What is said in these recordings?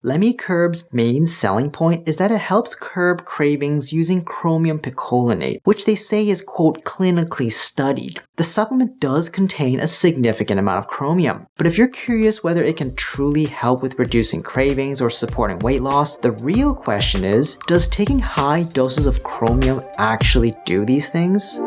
Lemme Curb's main selling point is that it helps curb cravings using chromium picolinate, which they say is, quote, clinically studied. The supplement does contain a significant amount of chromium, but if you're curious whether it can truly help with reducing cravings or supporting weight loss, the real question is, does taking high doses of chromium actually do these things?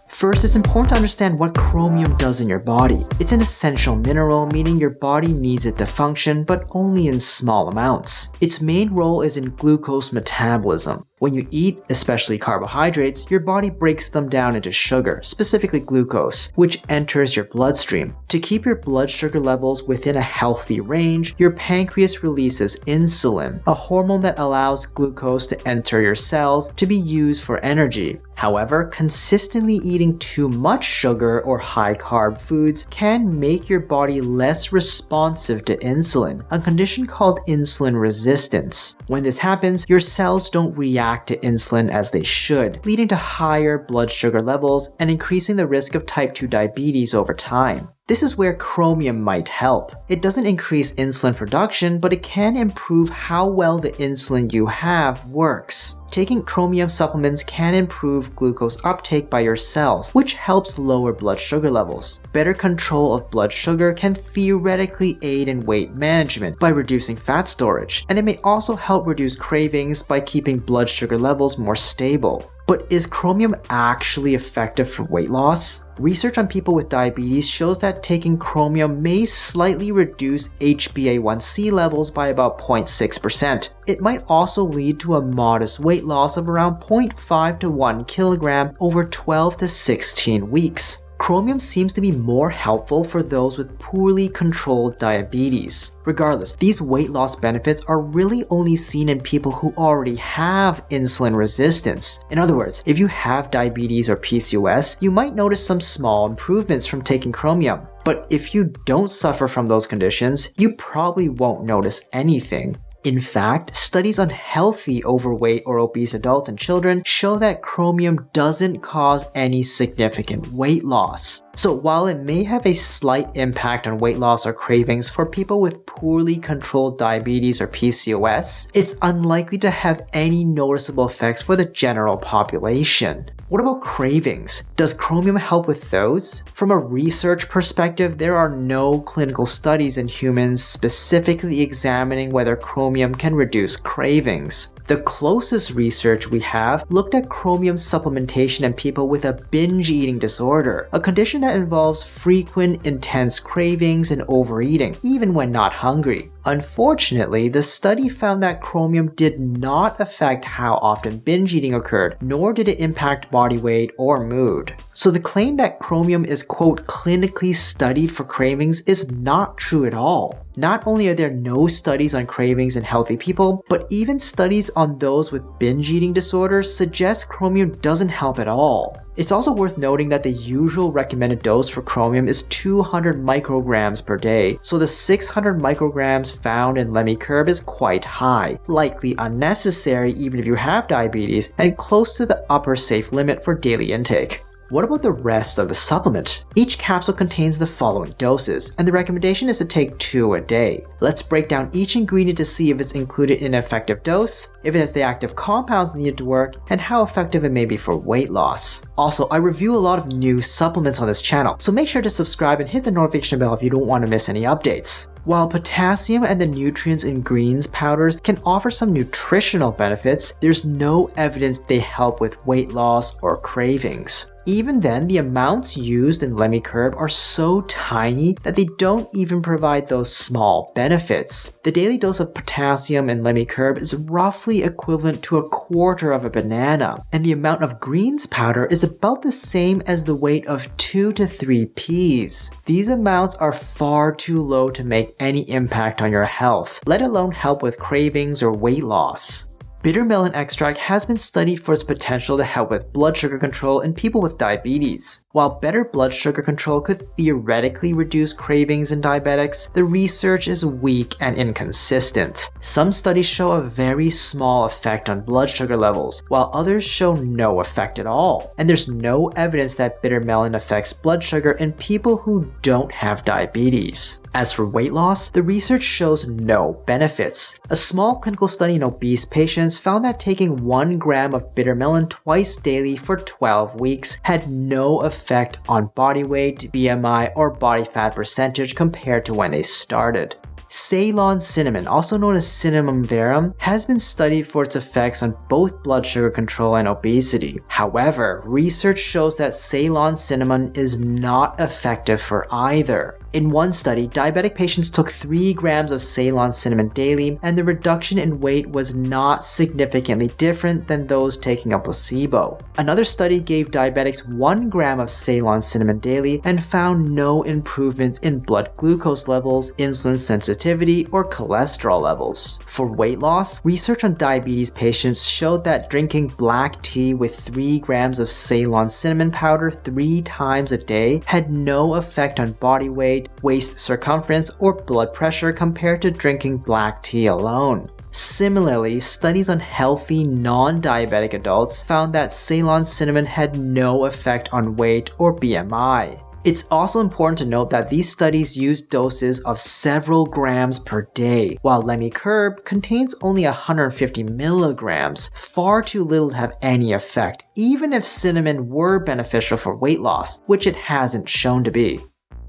First, it's important to understand what chromium does in your body. It's an essential mineral, meaning your body needs it to function, but only in small amounts. Its main role is in glucose metabolism. When you eat, especially carbohydrates, your body breaks them down into sugar, specifically glucose, which enters your bloodstream. To keep your blood sugar levels within a healthy range, your pancreas releases insulin, a hormone that allows glucose to enter your cells to be used for energy. However, consistently eating too much sugar or high-carb foods can make your body less responsive to insulin, a condition called insulin resistance. When this happens, your cells don't react to insulin as they should, leading to higher blood sugar levels and increasing the risk of type 2 diabetes over time. This is where chromium might help. It doesn't increase insulin production, but it can improve how well the insulin you have works. Taking chromium supplements can improve glucose uptake by your cells, which helps lower blood sugar levels. Better control of blood sugar can theoretically aid in weight management by reducing fat storage, and it may also help reduce cravings by keeping blood sugar levels more stable. But is chromium actually effective for weight loss? Research on people with diabetes shows that taking chromium may slightly reduce HbA1c levels by about 0.6%. It might also lead to a modest weight loss of around 0.5 to 1 kilogram over 12 to 16 weeks. Chromium seems to be more helpful for those with poorly controlled diabetes. Regardless, these weight loss benefits are really only seen in people who already have insulin resistance. In other words, if you have diabetes or PCOS, you might notice some small improvements from taking chromium. But if you don't suffer from those conditions, you probably won't notice anything. In fact, studies on healthy overweight or obese adults and children show that chromium doesn't cause any significant weight loss. So while it may have a slight impact on weight loss or cravings for people with poorly controlled diabetes or PCOS, it's unlikely to have any noticeable effects for the general population. What about cravings? Does chromium help with those? From a research perspective, there are no clinical studies in humans specifically examining whether chromium can reduce cravings. The closest research we have looked at chromium supplementation in people with a binge eating disorder, a condition that involves frequent, intense cravings and overeating, even when not hungry. Unfortunately, the study found that chromium did not affect how often binge eating occurred, nor did it impact body weight or mood. So the claim that chromium is, quote, clinically studied for cravings is not true at all. Not only are there no studies on cravings in healthy people, but even studies on those with binge eating disorders suggest chromium doesn't help at all. It's also worth noting that the usual recommended dose for chromium is 200 micrograms per day, so the 600 micrograms found in Lemme Curb is quite high, likely unnecessary even if you have diabetes, and close to the upper safe limit for daily intake. What about the rest of the supplement? Each capsule contains the following doses, and the recommendation is to take 2 a day. Let's break down each ingredient to see if it's included in an effective dose, if it has the active compounds needed to work, and how effective it may be for weight loss. Also, I review a lot of new supplements on this channel, so make sure to subscribe and hit the notification bell if you don't want to miss any updates. While potassium and the nutrients in greens powders can offer some nutritional benefits, there's no evidence they help with weight loss or cravings. Even then, the amounts used in Lemme Curb are so tiny that they don't even provide those small benefits. The daily dose of potassium in Lemme Curb is roughly equivalent to a quarter of a banana, and the amount of greens powder is about the same as the weight of 2 to 3 peas. These amounts are far too low to make any impact on your health, let alone help with cravings or weight loss. Bitter melon extract has been studied for its potential to help with blood sugar control in people with diabetes. While better blood sugar control could theoretically reduce cravings in diabetics, the research is weak and inconsistent. Some studies show a very small effect on blood sugar levels, while others show no effect at all. And there's no evidence that bitter melon affects blood sugar in people who don't have diabetes. As for weight loss, the research shows no benefits. A small clinical study in obese patients found that taking 1 gram of bitter melon twice daily for 12 weeks had no effect on body weight, BMI, or body fat percentage compared to when they started. Ceylon cinnamon, also known as Cinnamon verum, has been studied for its effects on both blood sugar control and obesity. However, research shows that Ceylon cinnamon is not effective for either. In one study, diabetic patients took 3 grams of Ceylon cinnamon daily, and the reduction in weight was not significantly different than those taking a placebo. Another study gave diabetics 1 gram of Ceylon cinnamon daily and found no improvements in blood glucose levels, insulin sensitivity, or cholesterol levels. For weight loss, research on diabetes patients showed that drinking black tea with 3 grams of Ceylon cinnamon powder 3 times a day had no effect on body weight, waist circumference, or blood pressure compared to drinking black tea alone. Similarly, studies on healthy non-diabetic adults found that Ceylon cinnamon had no effect on weight or BMI. It's also important to note that these studies use doses of several grams per day, while Lemme Curb contains only 150 milligrams, far too little to have any effect, even if cinnamon were beneficial for weight loss, which it hasn't shown to be.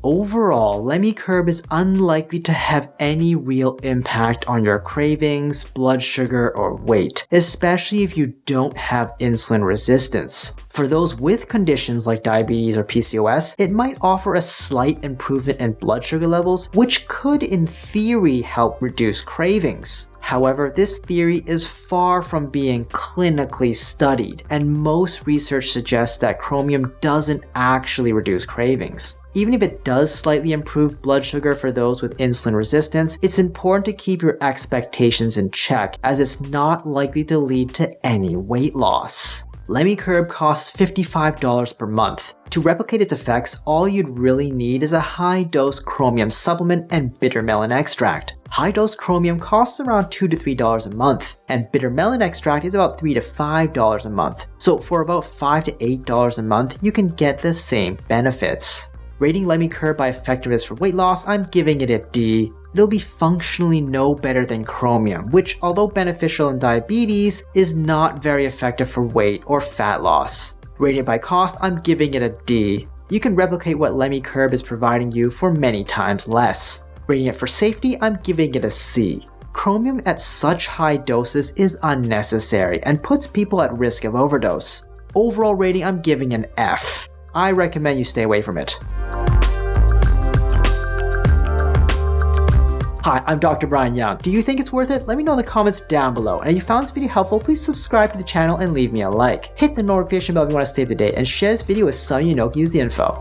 Overall, Lemme Curb is unlikely to have any real impact on your cravings, blood sugar, or weight, especially if you don't have insulin resistance. For those with conditions like diabetes or PCOS, it might offer a slight improvement in blood sugar levels, which could in theory help reduce cravings. However, this theory is far from being clinically studied, and most research suggests that chromium doesn't actually reduce cravings. Even if it does slightly improve blood sugar for those with insulin resistance, it's important to keep your expectations in check, as it's not likely to lead to any weight loss. Lemme Curb costs $55 per month. To replicate its effects, all you'd really need is a high-dose chromium supplement and bitter melon extract. High-dose chromium costs around $2 to $3 a month, and bitter melon extract is about $3 to $5 a month. So for about $5 to $8 a month, you can get the same benefits. Rating Lemme Curb by effectiveness for weight loss, I'm giving it a D. It'll be functionally no better than chromium, which, although beneficial in diabetes, is not very effective for weight or fat loss. Rating it by cost, I'm giving it a D. You can replicate what Lemme Curb is providing you for many times less. Rating it for safety, I'm giving it a C. Chromium at such high doses is unnecessary and puts people at risk of overdose. Overall rating, I'm giving an F. I recommend you stay away from it. Hi, I'm Dr. Brian Yeung. Do you think it's worth it? Let me know in the comments down below. And if you found this video helpful, please subscribe to the channel and leave me a like. Hit the notification bell if you want to stay up to date, and share this video with someone you know can use the info.